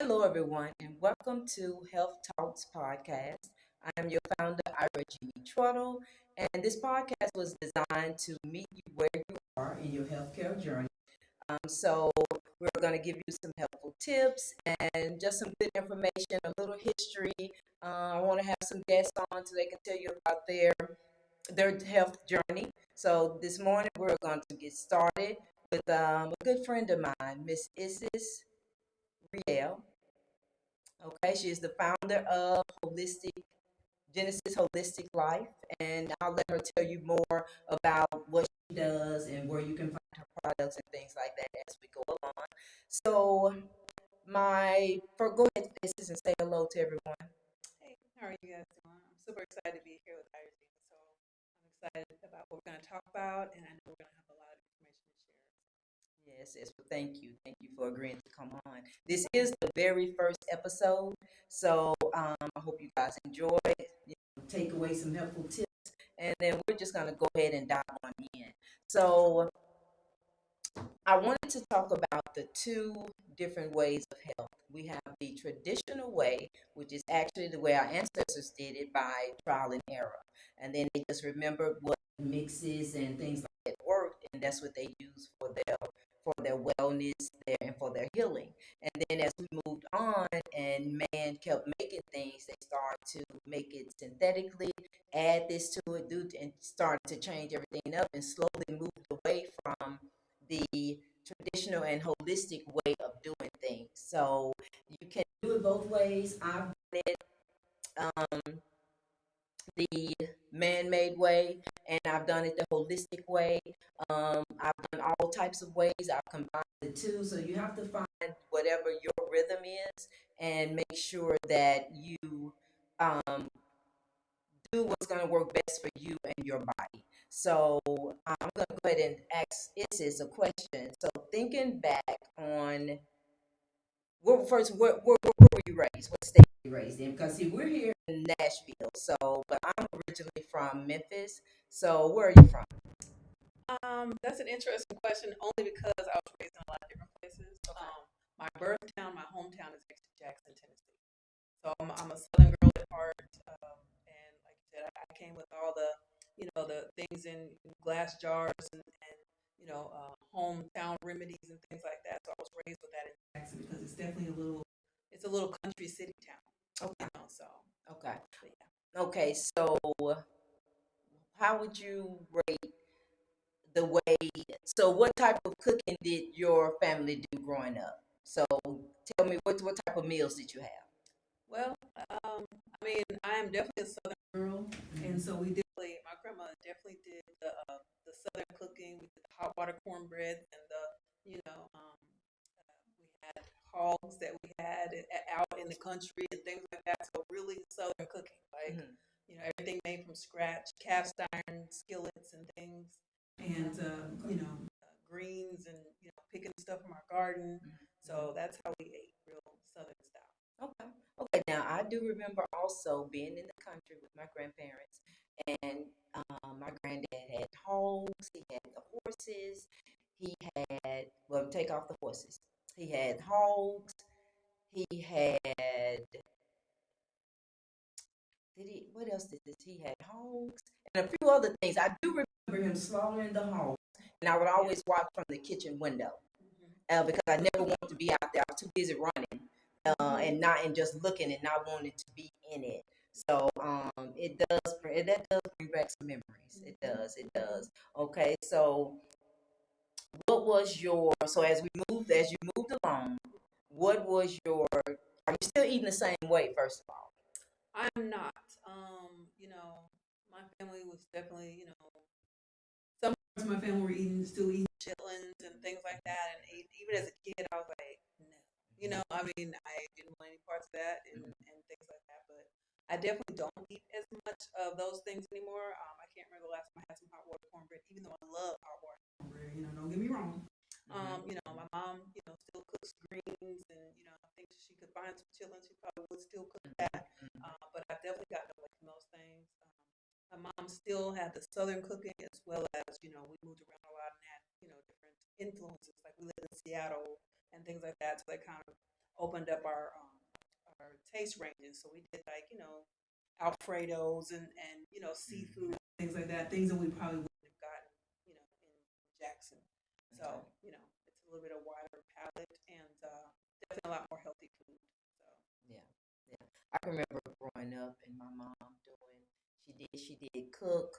Hello, everyone, and welcome to Health Talks Podcast. I am your founder, Ira G. Trottle, and this podcast was designed to meet you where you are in your healthcare journey. So, we're going to give you some helpful tips and just some good information, a little history. I want to have some guests on so they can tell you about their health journey. So, this morning we're going to get started with a good friend of mine, Miss Isis Riel. Okay, she is the founder of Genesis Holistic Life, and I'll let her tell you more about what she does and where you can find her products and things like that as we go along. So, go ahead, Faces, and say hello to everyone. Hey, how are you guys doing? I'm super excited to be here with Irene. So I'm excited about what we're going to talk about, and I know we're going to have a lot of information to share. Yes, yes. Well, thank you. Thank you for agreeing to come on. This is the very first episode, so I hope you guys enjoy it. Take away some helpful tips, and then we're just gonna go ahead and dive on in. So I wanted to talk about the two different ways of health. We have the traditional way, which is actually the way our ancestors did it by trial and error, and then they just remembered what mixes and things like that worked, and that's what they use for their wellness there and for their healing. And then as we moved on and man kept making things, they started to make it synthetically, add this to it, and started to change everything up and slowly moved away from the traditional and holistic way of doing things. So you can do it both ways. I've done it the man-made way, and I've done it the holistic way. I've done all types of ways. I've combined the two. So you have to find whatever your rhythm is and make sure that you um, do what's going to work best for you and your body. So I'm going to go ahead and ask Isis a question. So thinking back on where were you raised? What state were you raised in? Because see, we're here in Nashville, so but I'm originally from Memphis. So where are you from? That's an interesting question, only because I was raised in a lot of different places. Okay. My birth town, my hometown is actually Jackson, Tennessee. So I'm a Southern girl at heart, and like you said, I came with all the things in glass jars and hometown remedies and things like that. So I was raised with that in Jackson because it's definitely it's a little country city town. Okay. So Okay. but yeah. Okay. So how would you rate the way? So what type of cooking did your family do growing up? So tell me what type of meals did you have? Well, I mean, I am definitely a Southern girl, and so we definitely, my grandma definitely did the Southern cooking. We did the hot water cornbread and we had hogs that we had out in the country and things like that. So really Southern cooking, like Mm-hmm. everything made from scratch, cast iron skillets and things, and greens and picking stuff from our garden. So that's how we ate, real Southern style. Okay. Okay. Now I do remember also being in the country with my grandparents, and my granddad had hogs. He had the horses. He had well, take off the horses. He had hogs. He had did he? What else did this? He had hogs and a few other things. I do remember him slaughtering the hogs, and I would always watch from the kitchen window because I never wanted to be out there. I was too busy running and just looking and not wanting to be in it. So that does bring back some memories. It does. It does. Okay. So what was your so as you moved along, what was your are you still eating the same way, first of all? I am not. My family was definitely, some parts of my family were still eating chitlins and things like that. And even as a kid, I was like, no. I mean, I didn't want any parts of that and things like that. But I definitely don't eat as much of those things anymore. I can't remember the last time I had some hot water cornbread, even though I love hot water cornbread. Don't get me wrong. My mom, still cooks greens, and I think she could find some chitlins. She probably would still cook that. But I've definitely gotten away from those things. My mom still had the southern cooking as well as we moved around a lot and had different influences. Like we lived in Seattle and things like that, so that kind of opened up our taste ranges. So we did like Alfredos and seafood things like that, things that we probably wouldn't have gotten in Jackson. So it's a little bit of wider palette and definitely a lot more healthy food. So Yeah, yeah. I remember growing up and my mom doing. She did cook.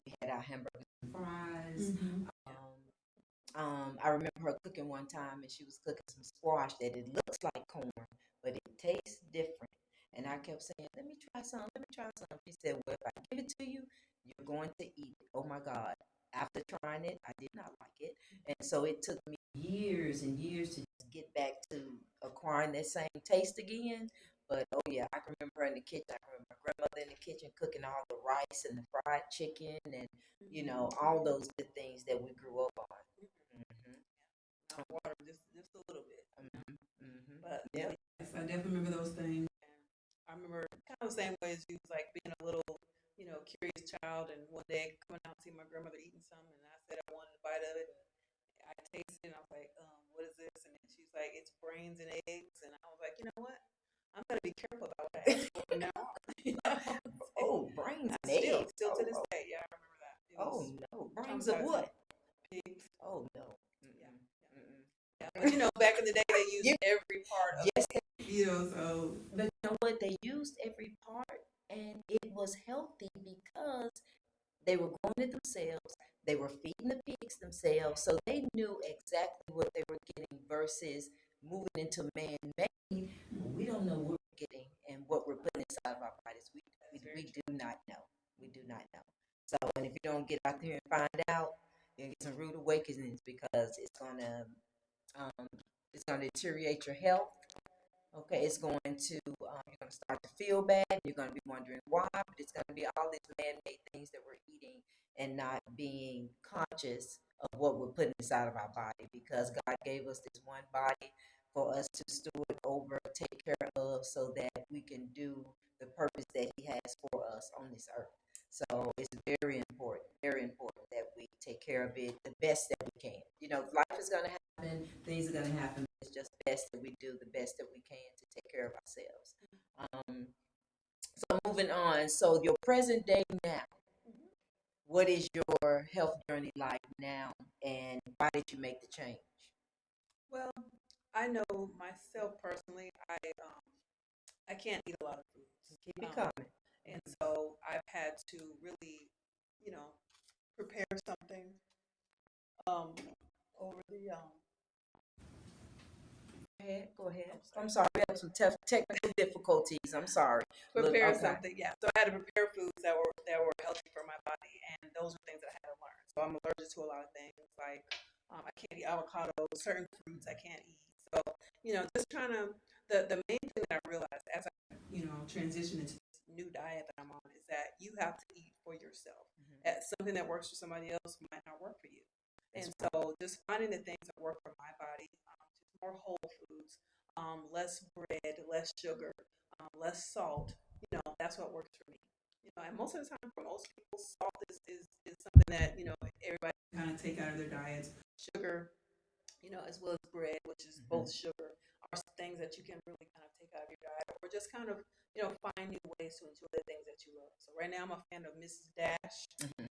We had our hamburgers and fries. mm-hmm. I remember her cooking one time, and she was cooking some squash that it looks like corn, but it tastes different. And I kept saying, "Let me try some. Let me try some." She said, "Well, if I give it to you, you're going to eat it." Oh my God! After trying it, I did not like it, and so it took me years and years to just get back to acquiring that same taste again. But oh yeah, I can remember her in the kitchen. I can remember my grandmother in the kitchen cooking all the rice and the fried chicken and all those good things that we grew up on. Mhm. Not water, just a little bit. Mhm. Mhm. But Yeah. yes, I definitely remember those things. And I remember kind of the same way as you, like being a little, curious child. And one day coming out and seeing my grandmother eating something, and I said I wanted a bite of it. And I tasted it, and I was like, what is this? And then she's like, it's brains and eggs. And I was like, you know what? I'm gonna be careful about what I ask for from now on. Oh, brains and Still, eggs. still to Oh, this oh, day, yeah, I remember that. It oh was no, brains of traumatizing. what? Pigs. Oh no. Yeah, Mm-mm. yeah. Mm-mm. Yeah, but back in the day, they used You, every part of yes, it. So but you know what? They used every part, and it was healthy because they were growing it themselves. They were feeding the pigs themselves, so they knew exactly what they were getting versus moving into man-made. We don't know what we're getting and what we're putting inside of our bodies. We do not know. We do not know. So, and if you don't get out there and find out, you're gonna get some rude awakenings because um, it's gonna deteriorate your health. Okay, it's going to you're going to start to feel bad. You're going to be wondering why, but it's going to be all these man-made things that we're eating and not being conscious of what we're putting inside of our body because God gave us this one body for us to steward over, take care of, so that we can do the purpose that He has for us on this earth. So it's very important that we take care of it the best that we can. Life is going to happen, things are going to happen. It's just best that we do the best that we can to take care of ourselves. So moving on. So your present day now, what is your health journey like now, and why did you make the change? well, I know myself personally, I can't eat a lot of foods. Keep it coming. And so I've had to really, you know, prepare something um over the Go ahead. I'm sorry. We have some technical difficulties. I'm sorry. prepare Okay. something. Yeah. So I had to prepare foods that were healthy for my body, and those are things that I had to learn. So I'm allergic to a lot of things. Like I can't eat avocados, certain fruits I can't eat. So just trying to the main thing that I realized as I transition into this new diet that I'm on is that you have to eat for yourself. Something that works for somebody else might not work for you. And so just finding the things that work for my body, just more whole foods, less bread, less sugar, less salt. That's what works for me. And most of the time, for most people, salt is something that everybody kind of take out of their diets. Sugar, as well as bread, which is both sugar, are things that you can really kind of take out of your diet, or just kind of find new ways to enjoy the things that you love. So right now, I'm a fan of Mrs. Dash.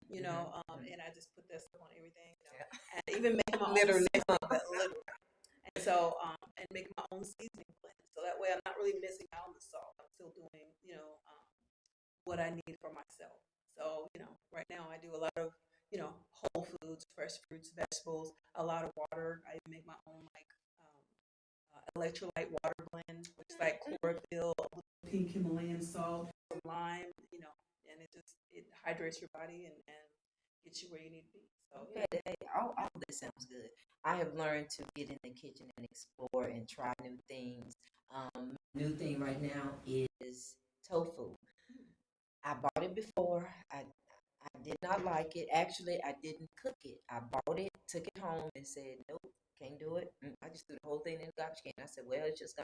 And I just put that stuff on everything. And even make my Literally. literally. And so, and make my own seasoning blend. So that way I'm not really missing out on the salt. I'm still doing, what I need for myself. So, right now I do a lot of, whole foods, fresh fruits, vegetables, a lot of water. I make my own electrolyte water blend, which is like chlorophyll, pink Himalayan salt, lime, and it hydrates your body and gets you where you need to be. So Okay, hey, all this sounds good. I have learned to get in the kitchen and explore and try new things. New thing right now is tofu. I bought it before. I did not like it. Actually, I didn't cook it. I bought it, took it home, and said, "Nope, can't do it." I just threw the whole thing in the garbage can. I said, "Well, it's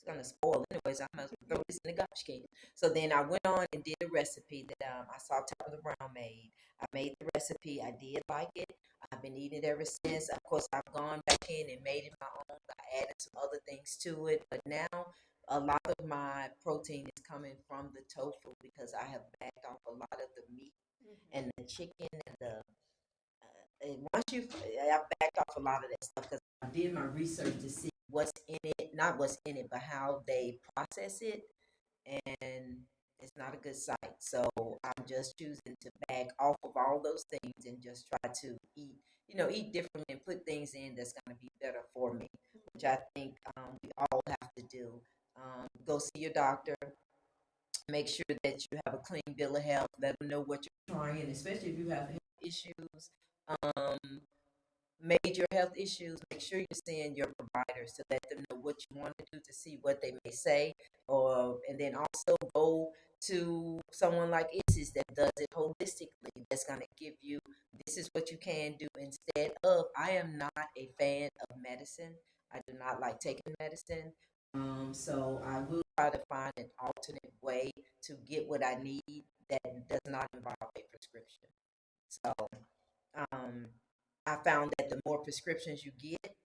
gonna spoil anyways. I might as well throw this in the garbage can." So then I went on and did a recipe that I saw Tabitha Brown made. I made the recipe. I did like it. I've been eating it ever since. Of course, I've gone back in and made it my own. I added some other things to it. But now a lot of my protein is coming from the tofu because I have backed off a lot of the meat and the chicken and the and once you, I backed off a lot of that stuff because I did my research to see what's in it, not what's in it, but how they process it, and it's not a good sight. So I'm just choosing to back off of all those things and just try to eat, eat differently and put things in that's going to be better for me, which I think we all have to do. Go see your doctor. Make sure that you have a clean bill of health. Let them know what you're trying, especially if you have health issues. Um, Major health issues, make sure you're seeing your providers to let them know what you want to do to see what they may say, or and then also go to someone like Isis that does it holistically. That's going to give you this is what you can do instead of. I am not a fan of medicine. I do not like taking medicine. So I will try to find an alternate way to get what I need that does not involve a prescription. So um, I found that the more prescriptions you get,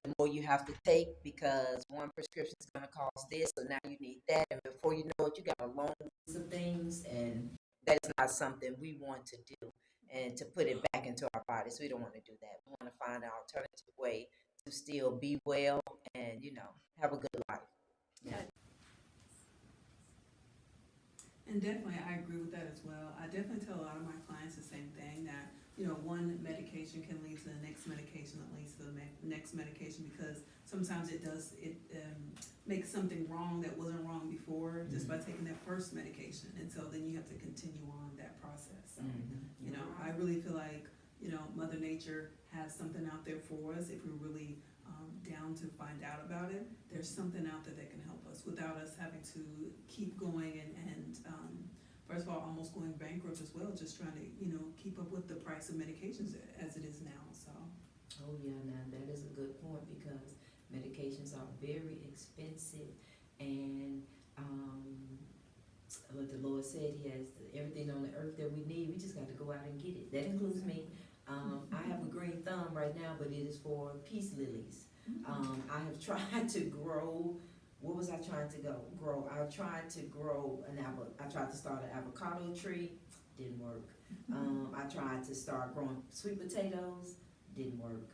the more you have to take because one prescription is going to cost this, so now you need that, and before you know it, you got a long list of things, and that is not something we want to do, and to put it back into our bodies. We don't want to do that. We want to find an alternative way to still be well and have a good life. Yeah. And definitely, I agree with that as well. I definitely tell a lot of my clients the same thing, that, one medication can lead to the next medication that leads to the next medication, because sometimes it makes something wrong that wasn't wrong before just by taking that first medication. And so then you have to continue on that process. So, I really feel like, Mother Nature has something out there for us if we're really down to find out about it. There's something out there that can help us without us having to keep going and first of all, almost going bankrupt as well, just trying to, keep up with the price of medications as it is now. So. Oh yeah, now that is a good point because medications are very expensive, and what the Lord said, He has everything on the earth that we need. We just got to go out and get it. That includes me. I have a green thumb right now, but it is for peace lilies. I have tried to grow. What was I trying to grow? I tried to grow I tried to start an avocado tree. Didn't work. I tried to start growing sweet potatoes. Didn't work.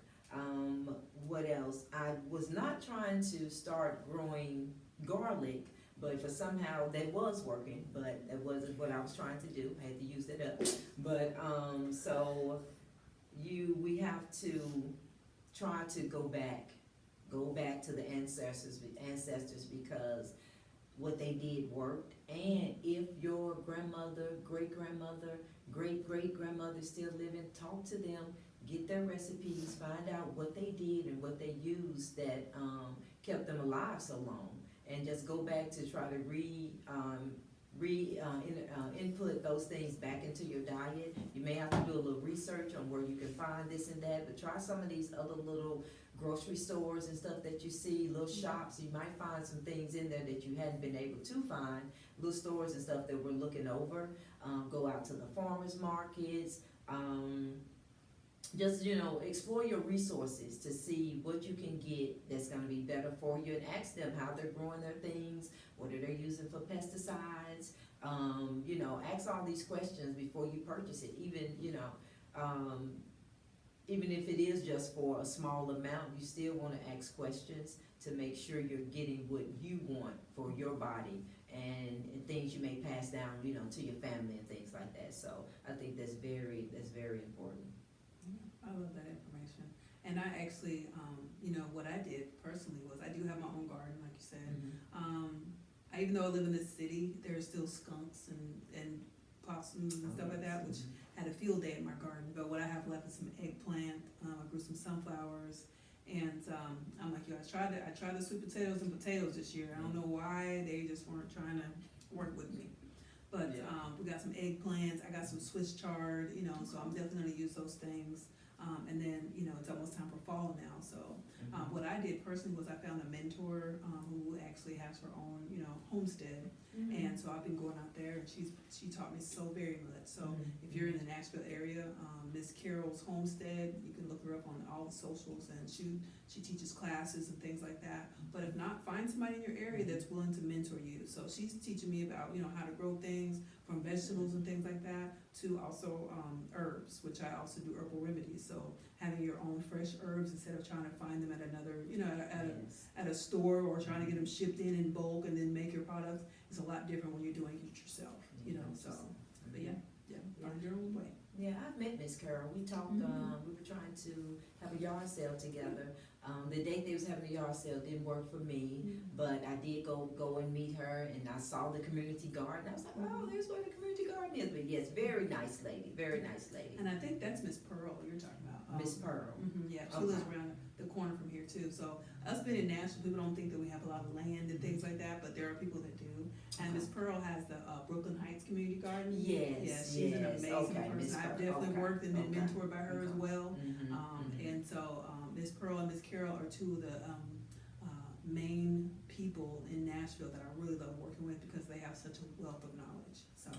What else? I was not trying to start growing garlic, but for somehow that was working, but that wasn't what I was trying to do. I had to use that up. But so we have to try to go back to the ancestors because what they did worked. And if your grandmother, great grandmother, great great grandmother is still living, talk to them, get their recipes, find out what they did and what they used that kept them alive so long, and just go back to try to input those things back into your diet. You may have to do a little research on where you can find this and that, but try some of these other little grocery stores and stuff that you see, little shops. You might find some things in there that you hadn't been able to find, little stores and stuff that we're looking over. Go out to the farmers markets. Just explore your resources to see what you can get that's going to be better for you, and ask them how they're growing their things, what are they using for pesticides. Ask all these questions before you purchase it. Even if it is just for a small amount, you still want to ask questions to make sure you're getting what you want for your body, and things you may pass down, to your family and things like that. So I think that's very important. I love that information. And I actually, what I did personally was, I do have my own garden, like you said. Even though I live in the city, there are still skunks and possums and stuff like that, which had a field day in my garden. But what I have left is some eggplant. I grew some sunflowers, and I'm like, I tried the sweet potatoes and potatoes this year. I don't know why they just weren't trying to work with me. But we got some eggplants. I got some Swiss chard, so I'm definitely gonna use those things. And then, it's almost time for fall now, so What I did personally was I found a mentor who actually has her own, homestead, and so I've been going out there, and she taught me so very much. So if you're in the Nashville area, Miss Carol's Homestead, you can look her up on all the socials, and she teaches classes and things like that. But if not, find somebody in your area that's willing to mentor you. So she's teaching me about how to grow things from vegetables and things like that to also herbs, which I also do herbal remedies. So having your own fresh herbs instead of trying to find them at another, at a store, or trying to get them shipped in bulk and then make your products, is a lot different when you're doing it yourself. So but yeah, find your own way. Yeah, I've met Miss Carol. We talked, we were trying to have a yard sale together. The date they was having the yard sale didn't work for me, but I did go and meet her, and I saw the community garden. I was like, oh, there's where the community garden is. But yes, very nice lady, very nice lady. And I think that's Miss Pearl you're talking about. Miss Pearl. Yeah, she lives around the corner from here too. So us being in Nashville, people don't think that we have a lot of land and things like that, but there are people that do. And Miss Pearl has the Brooklyn Heights Community Garden. Yes, she's an amazing person. Miss I've Pearl. definitely worked and been mentored by her as well. Mm-hmm. And so Miss Pearl and Miss Carol are two of the main people in Nashville that I really love working with, because they have such a wealth of knowledge. So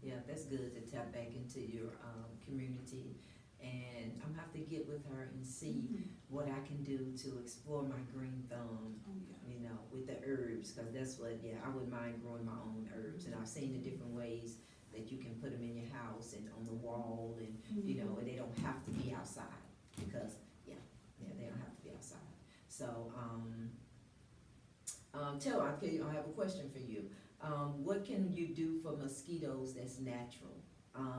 Yeah, that's good to tap back into your community. And I'm gonna have to get with her and see what I can do to explore my green thumb, with the herbs, because that's what, I wouldn't mind growing my own herbs. And I've seen the different ways that you can put them in your house and on the wall, and and they don't have to be outside, because they don't have to be outside. So I have a question for you. What can you do for mosquitoes that's natural?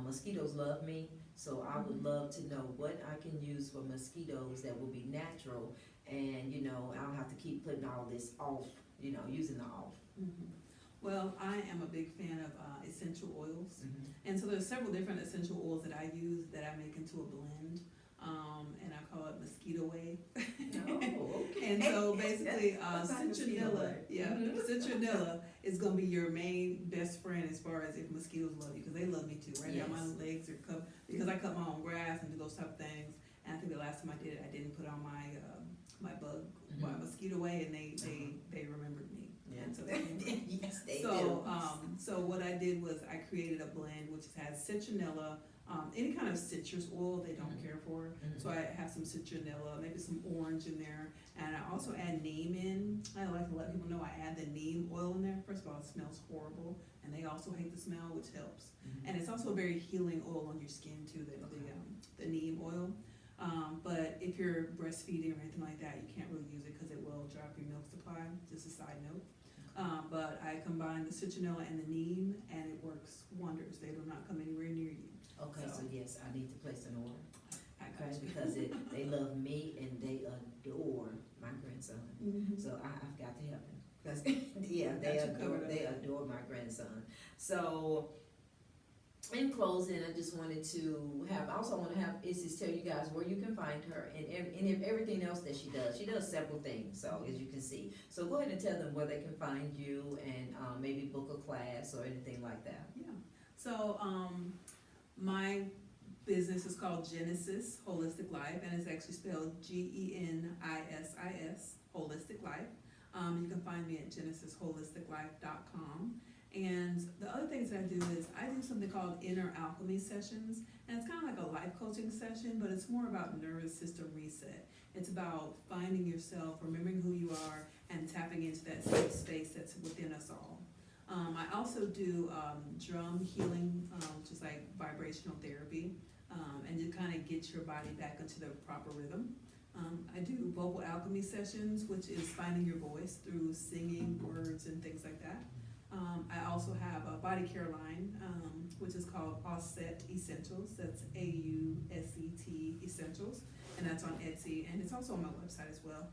Mosquitoes love me, so I would love to know what I can use for mosquitoes that will be natural, and I don't have to keep putting all this off, using the off. Well, I am a big fan of essential oils, and so there's several different essential oils that I use that I make into a blend, and I call it Mosquito Way. Oh, okay. And so basically, Citronella, citronella is gonna be your main best friend as far as if mosquitoes love you, because they love me too. Right now, my legs are cut because I cut my own grass and do those type of things. And I think the last time I did it, I didn't put on my my Mosquito Way, and they remembered me. Yeah. And so yes, they do. So what I did was I created a blend which has citronella, any kind of citrus oil they don't care for. So I have some citronella, maybe some orange in there, and I also add neem in. I like to let people know I add the neem oil in there. First of all, it smells horrible, and they also hate the smell, which helps. And it's also a very healing oil on your skin too, the neem oil. But if you're breastfeeding or anything like that, you can't really use it because it will dry up your milk supply. Just a side note. But I combine the citronella and the neem, and it works wonders. They will not come anywhere near you. Okay, so yes, I need to place an order. I got you. Because they love me and they adore my grandson. So I've got to help him. Because they adore my grandson. So in closing, I just wanted to have Isis tell you guys where you can find her and everything else that she does. She does several things, so as you can see. So go ahead and tell them where they can find you, and maybe book a class or anything like that. Yeah. So my business is called Genesis Holistic Life, and it's actually spelled GENISIS, Holistic Life. You can find me at genesisholisticlife.com. And the other things that I do is I do something called Inner Alchemy Sessions, and it's kind of like a life coaching session, but it's more about nervous system reset. It's about finding yourself, remembering who you are, and tapping into that safe space that's within us all. I also do drum healing, which is like vibrational therapy, and you kind of get your body back into the proper rhythm. I do vocal alchemy sessions, which is finding your voice through singing words and things like that. I also have a body care line, which is called Auset Essentials. That's AUSET Essentials, and that's on Etsy, and it's also on my website as well,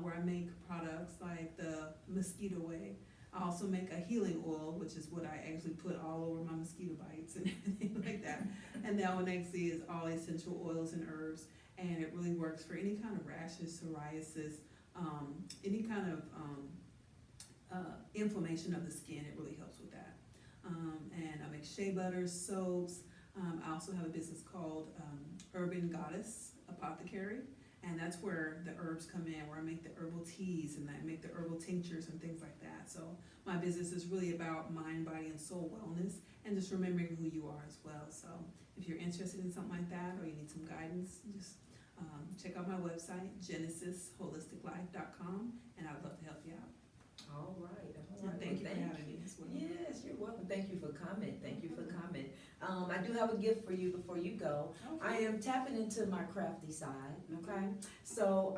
where I make products like the Mosquito Way. I also make a healing oil, which is what I actually put all over my mosquito bites and everything like that. And that one actually is all essential oils and herbs, and it really works for any kind of rashes, psoriasis, any kind of inflammation of the skin. It really helps with that. And I make shea butters, soaps. I also have a business called Urban Goddess Apothecary, And that's where the herbs come in, where I make the herbal teas and I make the herbal tinctures and things like that. So my business is really about mind, body, and soul wellness, and just remembering who you are as well. So if you're interested in something like that, or you need some guidance, just check out my website, genesisholisticlife.com, and I'd love to help you out. All right. And thank you for having me as well. Yes, you're welcome. Thank you for coming. Thank you for coming. I do have a gift for you before you go. I am tapping into my crafty side. Okay, so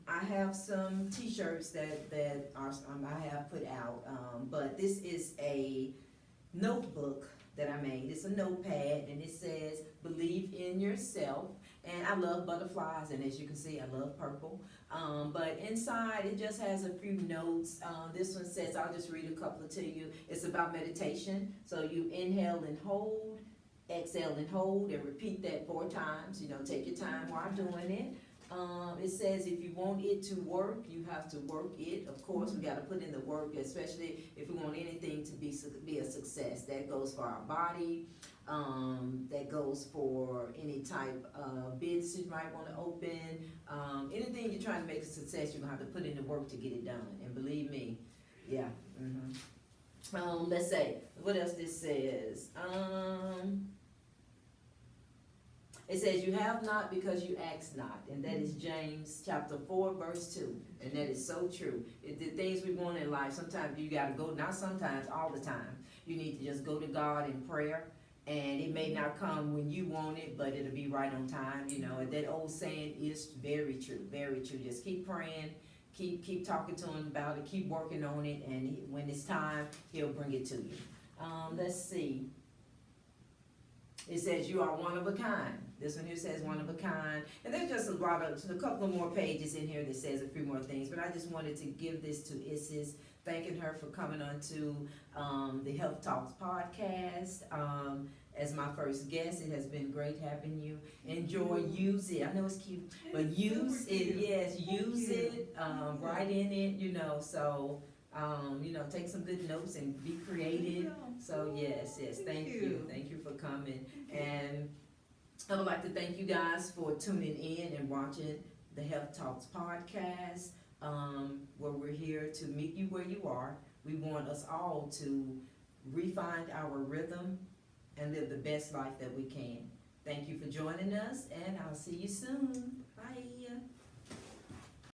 I have some T-shirts that are I have put out, but this is a notebook that I made. It's a notepad, and it says "Believe in yourself." And I love butterflies, and as you can see, I love purple. But inside, it just has a few notes. This one says, I'll just read a couple to you. It's about meditation. So you inhale and hold, exhale and hold, and repeat that 4 times. You know, take your time while doing it. It says if you want it to work, you have to work it. Of course, we got to put in the work, especially if we want anything to be a success. That goes for our body. That goes for any type of business you might want to open. Anything you're trying to make a success, you're going to have to put in the work to get it done. And believe me, yeah. Let's say, what else this says? It says, you have not because you ask not. And that is James chapter 4, verse 2. And that is so true. The things we want in life, sometimes you got to go, not sometimes, all the time. You need to just go to God in prayer. And it may not come when you want it, but it'll be right on time. You know, that old saying is very true, very true. Just keep praying, keep talking to him about it, keep working on it, and when it's time, he'll bring it to you. Let's see. It says you are one of a kind. This one here says one of a kind. And there's just a couple of more pages in here that says a few more things, but I just wanted to give this to Isis, thanking her for coming on to the Health Talks podcast. As my first guest, it has been great having you. Enjoy, use it. I know it's cute, but use it. Yes, use it. Write in it. You know, so you know, take some good notes and be creative. So yes, thank you for coming. And I would like to thank you guys for tuning in and watching the Health Talks podcast, where we're here to meet you where you are. We want us all to refine our rhythm and live the best life that we can. Thank you for joining us, and I'll see you soon. Bye.